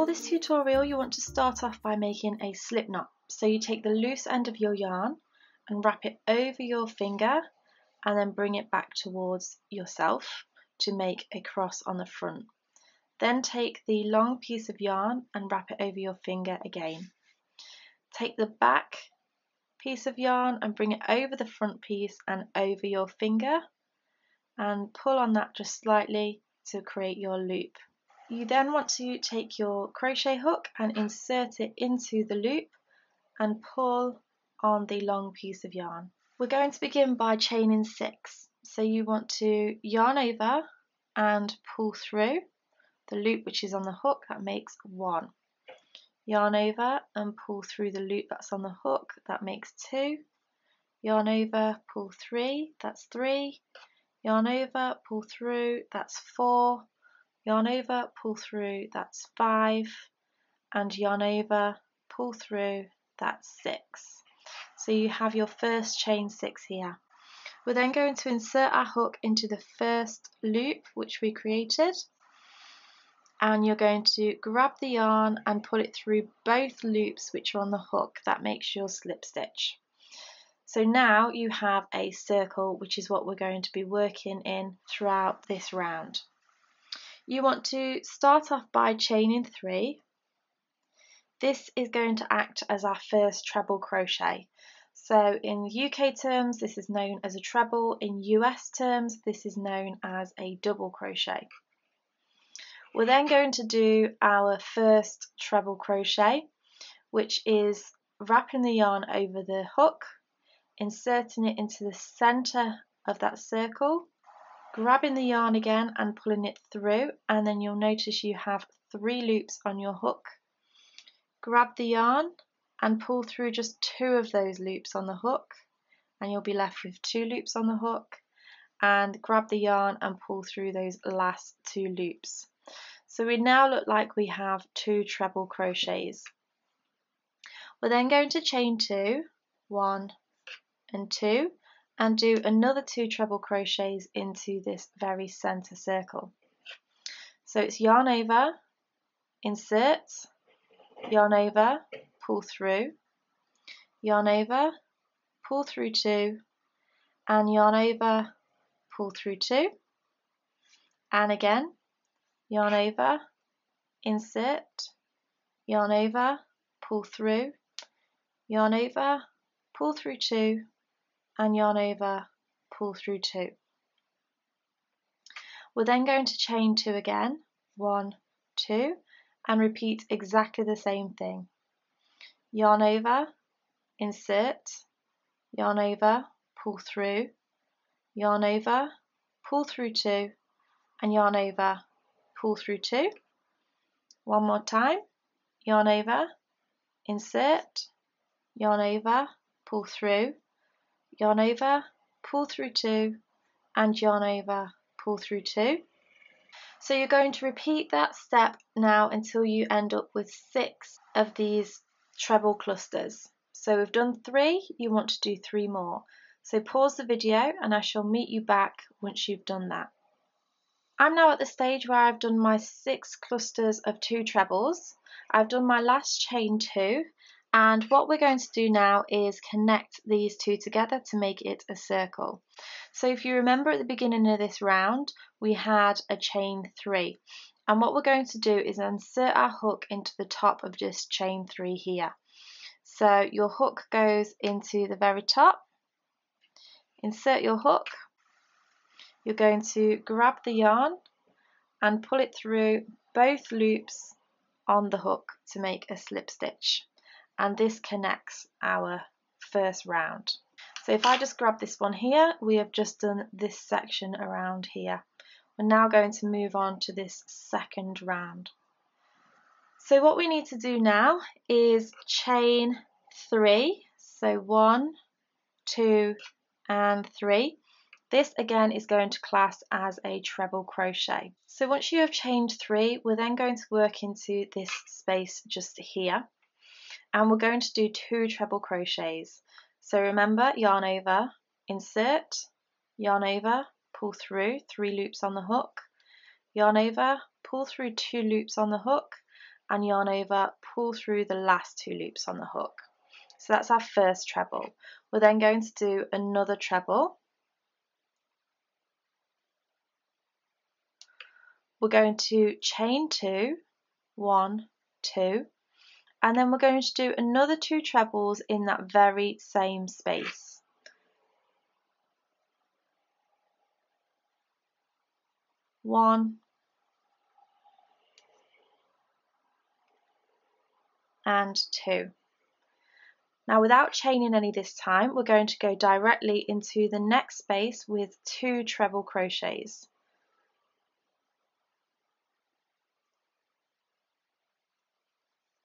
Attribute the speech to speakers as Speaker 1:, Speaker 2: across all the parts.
Speaker 1: For this tutorial, you want to start off by making a slip knot. So you take the loose end of your yarn and wrap it over your finger and then bring it back towards yourself to make a cross on the front. Then take the long piece of yarn and wrap it over your finger again. Take the back piece of yarn and bring it over the front piece and over your finger and pull on that just slightly to create your loop. You then want to take your crochet hook and insert it into the loop and pull on the long piece of yarn. We're going to begin by chaining 6. So you want to yarn over and pull through the loop which is on the hook, that makes 1. Yarn over and pull through the loop that's on the hook, that makes 2. Yarn over, pull 3, that's 3. Yarn over, pull through, that's 4. Yarn over, pull through, that's 5. And yarn over, pull through, that's 6. So you have your first chain 6 here. We're then going to insert our hook into the first loop which we created, and you're going to grab the yarn and pull it through both loops which are on the hook. That makes your slip stitch. So now you have a circle, which is what we're going to be working in throughout this round. You want to start off by chaining 3. This is going to act as our first treble crochet. So in UK terms this is known as a treble, in US terms this is known as a double crochet. We're then going to do our first treble crochet, which is wrapping the yarn over the hook, inserting it into the centre of that circle, grabbing the yarn again and pulling it through, and then you'll notice you have 3 loops on your hook. Grab the yarn and pull through just 2 of those loops on the hook, and you'll be left with 2 loops on the hook, and grab the yarn and pull through those last 2 loops. So we now look like we have 2 treble crochets. We're then going to chain 2, 1 and 2, and do another 2 treble crochets into this very centre circle. So it's yarn over, insert, yarn over, pull through, yarn over, pull through 2, and yarn over, pull through 2, and again, yarn over, insert, yarn over, pull through, yarn over, pull through 2, and yarn over, pull through 2. We're then going to chain 2 again, 1, 2, and repeat exactly the same thing. Yarn over, insert, yarn over, pull through, yarn over, pull through 2, and yarn over, pull through 2. One more time, yarn over, insert, yarn over, pull through, yarn over, pull through 2, and yarn over, pull through 2. So you're going to repeat that step now until you end up with 6 of these treble clusters. So we've done 3, you want to do 3 more. So pause the video and I shall meet you back once you've done that. I'm now at the stage where I've done my 6 clusters of 2 trebles. I've done my last chain 2, and what we're going to do now is connect these 2 together to make it a circle. So if you remember at the beginning of this round we had a chain 3, and what we're going to do is insert our hook into the top of this chain 3 here. So your hook goes into the very top, insert your hook. You're going to grab the yarn and pull it through both loops on the hook to make a slip stitch, and this connects our first round. So if I just grab this one here, we have just done this section around here. We're now going to move on to this second round. So what we need to do now is chain 3, so 1, 2 and 3. This again is going to class as a treble crochet. So once you have chained 3, we're then going to work into this space just here, and we're going to do 2 treble crochets. So remember, yarn over, insert, yarn over, pull through 3 loops on the hook, yarn over, pull through 2 loops on the hook, and yarn over, pull through the last 2 loops on the hook. So that's our first treble. We're then going to do another treble. We're going to chain 2, 1, 2, and then we're going to do another 2 trebles in that very same space. 1 and 2. Now without chaining any this time, we're going to go directly into the next space with 2 treble crochets.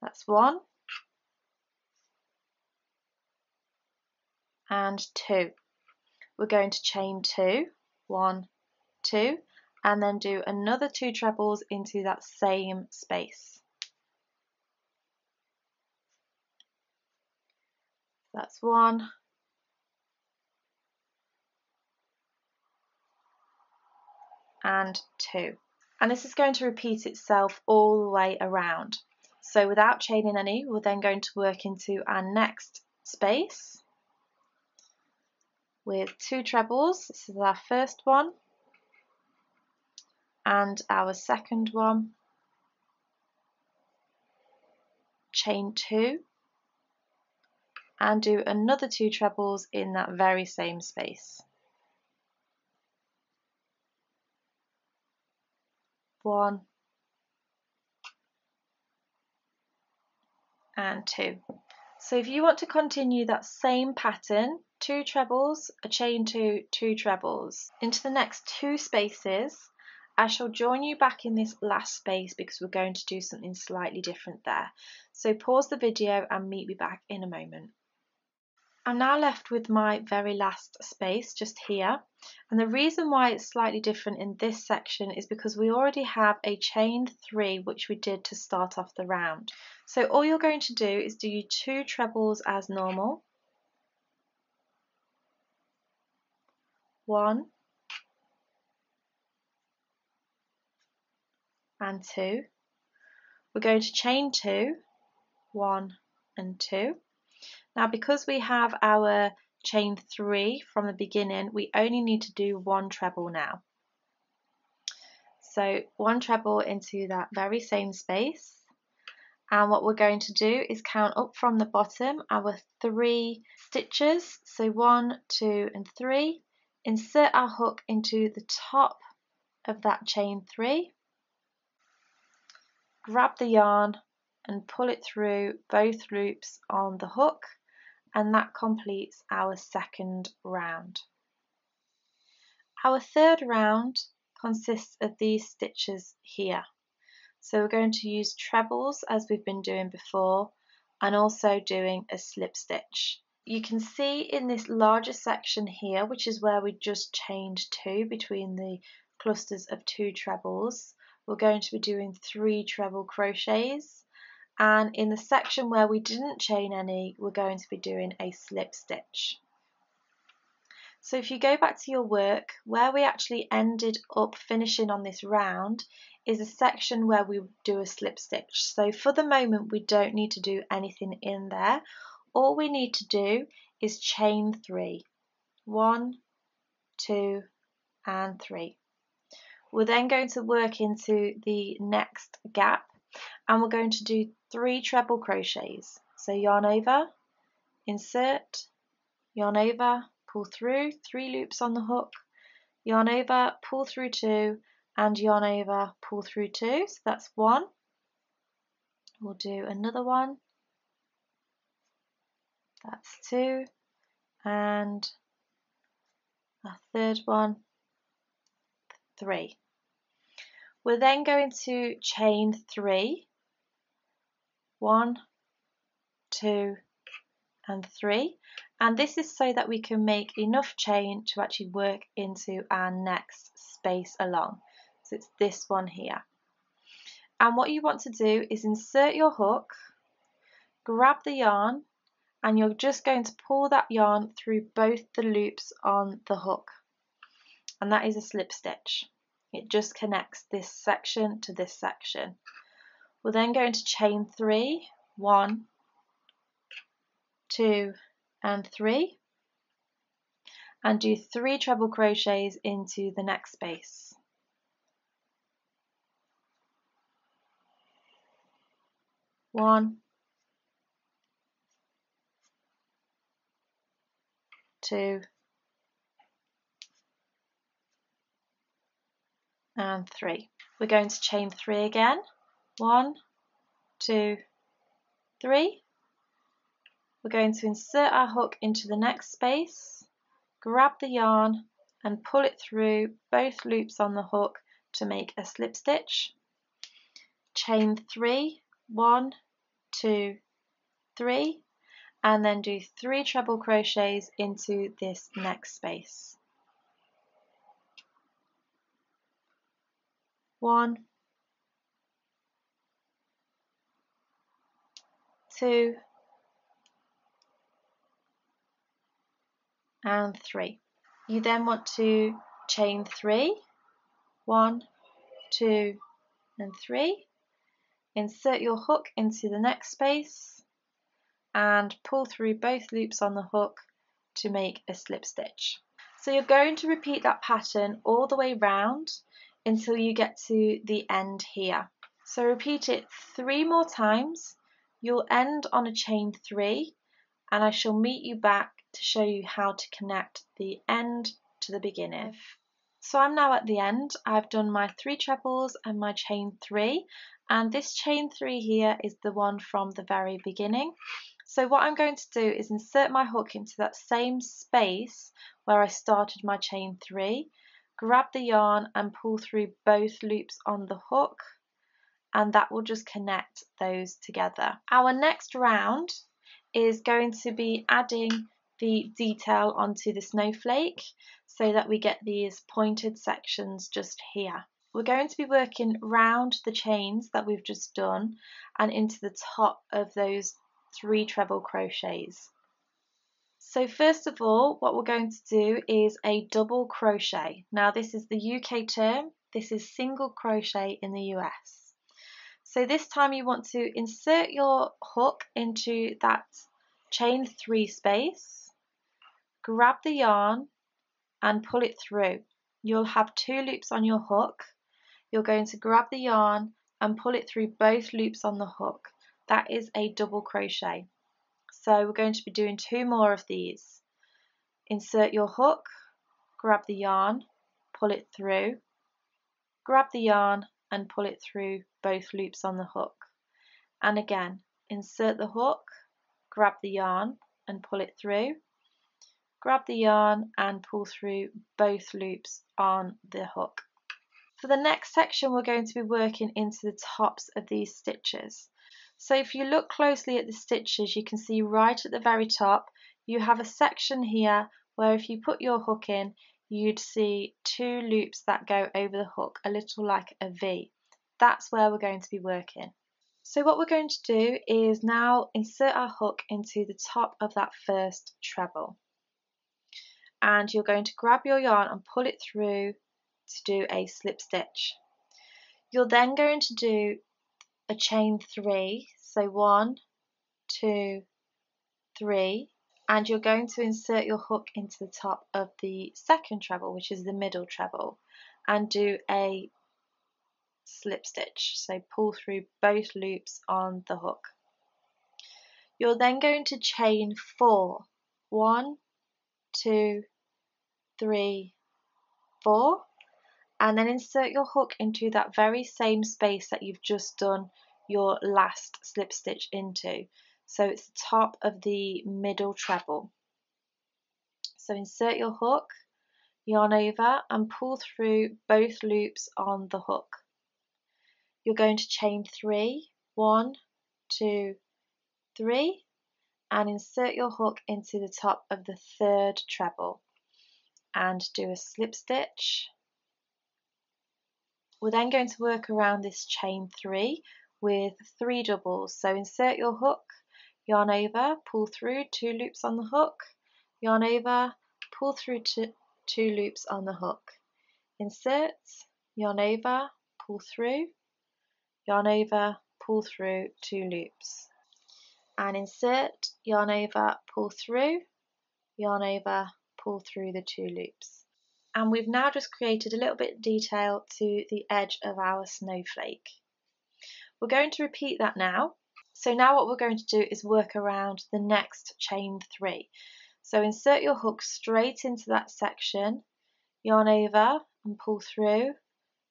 Speaker 1: That's 1 and 2. We're going to chain 2, 1, 2, and then do another 2 trebles into that same space. That's 1 and 2. And this is going to repeat itself all the way around. So without chaining any, we're then going to work into our next space with 2 trebles. This is our first one and our second one. Chain 2 and do another 2 trebles in that very same space. 1 and 2. So if you want to continue that same pattern, 2 trebles, a chain 2, 2 trebles, into the next 2 spaces, I shall join you back in this last space because we're going to do something slightly different there. So pause the video and meet me back in a moment. I'm now left with my very last space just here, and the reason why it's slightly different in this section is because we already have a chain 3 which we did to start off the round. So all you're going to do is do your 2 trebles as normal, 1 and 2. We're going to chain 2, 1 and 2. Now because we have our chain 3 from the beginning, we only need to do 1 treble now. So 1 treble into that very same space, and what we're going to do is count up from the bottom our 3 stitches, so 1, 2 and 3, insert our hook into the top of that chain 3, grab the yarn and pull it through both loops on the hook, and that completes our second round. Our third round consists of these stitches here. So we're going to use trebles as we've been doing before, and also doing a slip stitch. You can see in this larger section here, which is where we just chained 2 between the clusters of 2 trebles, we're going to be doing 3 treble crochets. And in the section where we didn't chain any, we're going to be doing a slip stitch. So if you go back to your work, where we actually ended up finishing on this round is a section where we do a slip stitch. So for the moment, we don't need to do anything in there. All we need to do is chain 3, 1, 2 and 3. We're then going to work into the next gap, and we're going to do 3 treble crochets. So yarn over, insert, yarn over, pull through, 3 loops on the hook, yarn over, pull through 2, and yarn over, pull through 2. So that's 1. We'll do another one. That's 2, and a third one, 3. We're then going to chain 3, 1, 2 and 3, and this is so that we can make enough chain to actually work into our next space along. So it's this one here. And what you want to do is insert your hook, grab the yarn, and you're just going to pull that yarn through both the loops on the hook, and that is a slip stitch. It just connects this section to this section. We're then going to chain 3, 1, 2 and 3, and do 3 treble crochets into the next space. 1, 2 and 3. We're going to chain 3 again. 1, 2, 3. We're going to insert our hook into the next space, grab the yarn and pull it through both loops on the hook to make a slip stitch. Chain 3, 1, 2, 3, and then do 3 treble crochets into this next space. 1, 2 and 3. You then want to chain 3, 1, 2 and 3, insert your hook into the next space and pull through both loops on the hook to make a slip stitch. So you're going to repeat that pattern all the way round until you get to the end here. So repeat it 3 more times. You'll end on a chain 3 and I shall meet you back to show you how to connect the end to the beginning. So I'm now at the end. I've done my 3 trebles and my chain 3, and this chain 3 here is the one from the very beginning. So what I'm going to do is insert my hook into that same space where I started my chain 3, grab the yarn and pull through both loops on the hook, and that will just connect those together. Our next round is going to be adding the detail onto the snowflake so that we get these pointed sections just here. We're going to be working round the chains that we've just done and into the top of those 3 treble crochets. So first of all, what we're going to do is a double crochet. Now this is the UK term, this is single crochet in the US. So this time you want to insert your hook into that chain 3 space, grab the yarn and pull it through. You'll have 2 loops on your hook. You're going to grab the yarn and pull it through both loops on the hook. That is a double crochet. So we're going to be doing 2 more of these. Insert your hook, grab the yarn, pull it through, grab the yarn and pull it through both loops on the hook. And again, insert the hook, grab the yarn and pull it through, grab the yarn and pull through both loops on the hook. For the next section, we're going to be working into the tops of these stitches. So if you look closely at the stitches, you can see right at the very top, you have a section here where if you put your hook in, you'd see 2 loops that go over the hook, a little like a V. That's where we're going to be working. So what we're going to do is now insert our hook into the top of that first treble. And you're going to grab your yarn and pull it through to do a slip stitch. You're then going to do a chain 3, so 1, 2, 3, and you're going to insert your hook into the top of the second treble, which is the middle treble, and do a slip stitch, so pull through both loops on the hook. You're then going to chain 4, 1, 2, 3, 4, and then insert your hook into that very same space that you've just done your last slip stitch into. So it's the top of the middle treble. So insert your hook, yarn over and pull through both loops on the hook. You're going to chain 3, 1, 2, 3, and insert your hook into the top of the third treble and do a slip stitch. We're then going to work around this chain 3 with 3 doubles. So insert your hook, yarn over, pull through 2 loops on the hook, yarn over, pull through 2 loops on the hook, insert, yarn over, pull through, yarn over, pull through 2 loops, and insert, yarn over, pull through, yarn over, pull through the 2 loops. And we've now just created a little bit of detail to the edge of our snowflake. We're going to repeat that now. So now what we're going to do is work around the next chain 3. So insert your hook straight into that section, yarn over and pull through,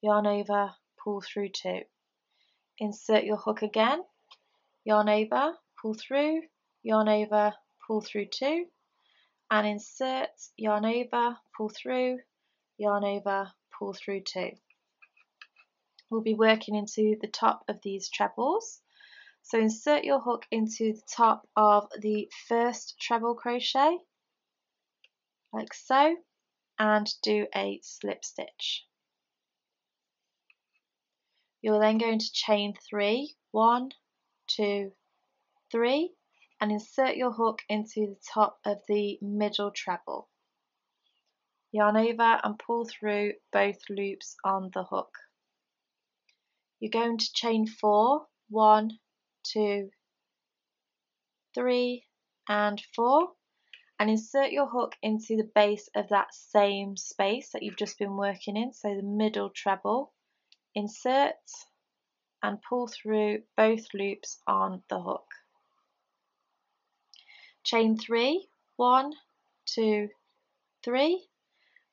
Speaker 1: yarn over, pull through 2. Insert your hook again, yarn over, pull through, yarn over, pull through 2, and insert, yarn over, pull through, yarn over, pull through 2. We'll be working into the top of these trebles. So insert your hook into the top of the first treble crochet, like so, and do a slip stitch. You're then going to chain 3, 1, 2, 3, and insert your hook into the top of the middle treble. Yarn over and pull through both loops on the hook. You're going to chain 4, 1, 2, 3, and 4, and insert your hook into the base of that same space that you've just been working in, so the middle treble. Insert and pull through both loops on the hook. Chain 3, 1, 2, 3,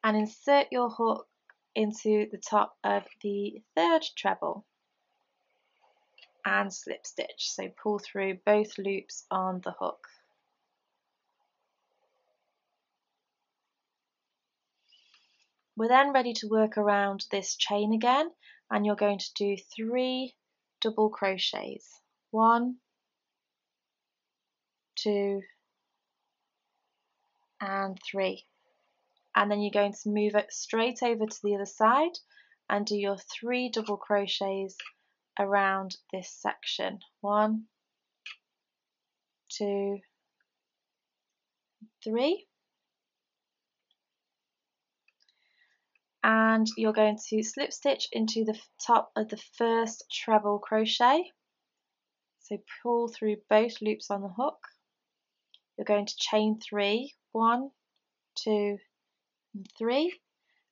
Speaker 1: and insert your hook into the top of the third treble and slip stitch, so pull through both loops on the hook. We're then ready to work around this chain again, and you're going to do 3 double crochets. 1, 2, and 3. And then you're going to move it straight over to the other side and do your 3 double crochets around this section. 1, 2, 3. And you're going to slip stitch into the top of the first treble crochet, so pull through both loops on the hook. You're going to chain 3, 1, 2, and 3,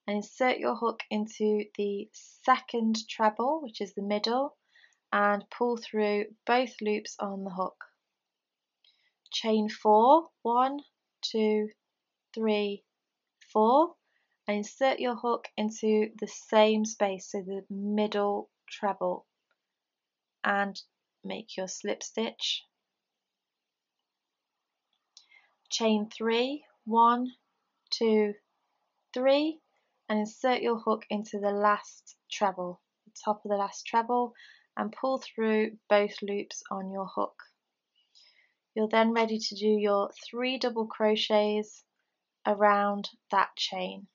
Speaker 1: and insert your hook into the second treble, which is the middle, and pull through both loops on the hook. Chain 4, 1, 2, 3, 4, and insert your hook into the same space, so the middle treble, and make your slip stitch. Chain 3, 1, 2, 3, and insert your hook into the last treble, the top of the last treble, and pull through both loops on your hook. You're then ready to do your 3 double crochets around that chain.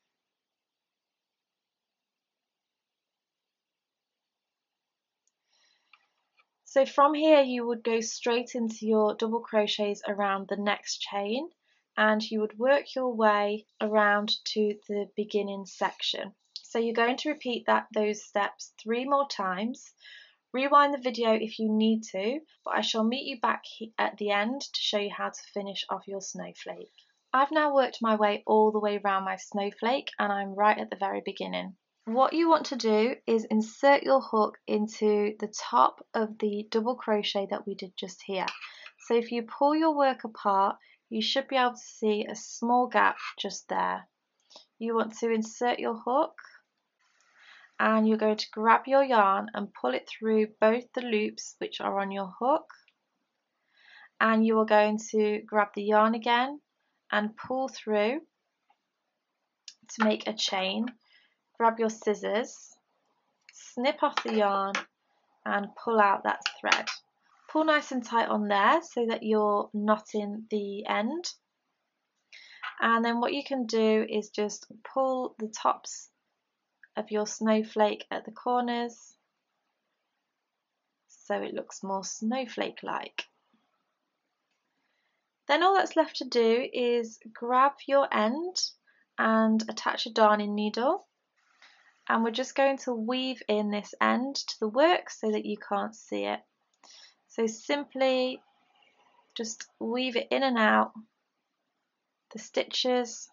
Speaker 1: So from here you would go straight into your double crochets around the next chain, and you would work your way around to the beginning section. So you're going to repeat those steps 3 more times. Rewind the video if you need to, but I shall meet you back at the end to show you how to finish off your snowflake. I've now worked my way all the way around my snowflake, and I'm right at the very beginning. What you want to do is insert your hook into the top of the double crochet that we did just here. So if you pull your work apart, you should be able to see a small gap just there. You want to insert your hook, and you're going to grab your yarn and pull it through both the loops which are on your hook, and you are going to grab the yarn again and pull through to make a chain. Grab your scissors, snip off the yarn and pull out that thread. Pull nice and tight on there so that you're knotting the end, and then what you can do is just pull the tops of your snowflake at the corners so it looks more snowflake like. Then all that's left to do is grab your end and attach a darning needle, and we're just going to weave in this end to the work so that you can't see it. So simply just weave it in and out the stitches,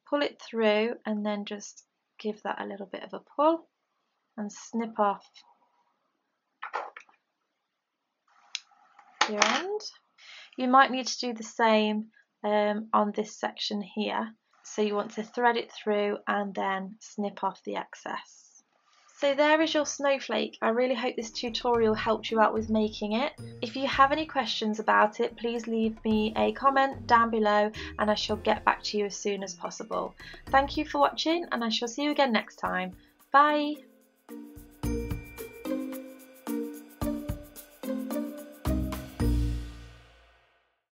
Speaker 1: pull it through, and then just give that a little bit of a pull and snip off your end. You might need to do the same on this section here. So you want to thread it through and then snip off the excess. So there is your snowflake. I really hope this tutorial helped you out with making it. If you have any questions about it, please leave me a comment down below and I shall get back to you as soon as possible. Thank you for watching and I shall see you again next time. Bye!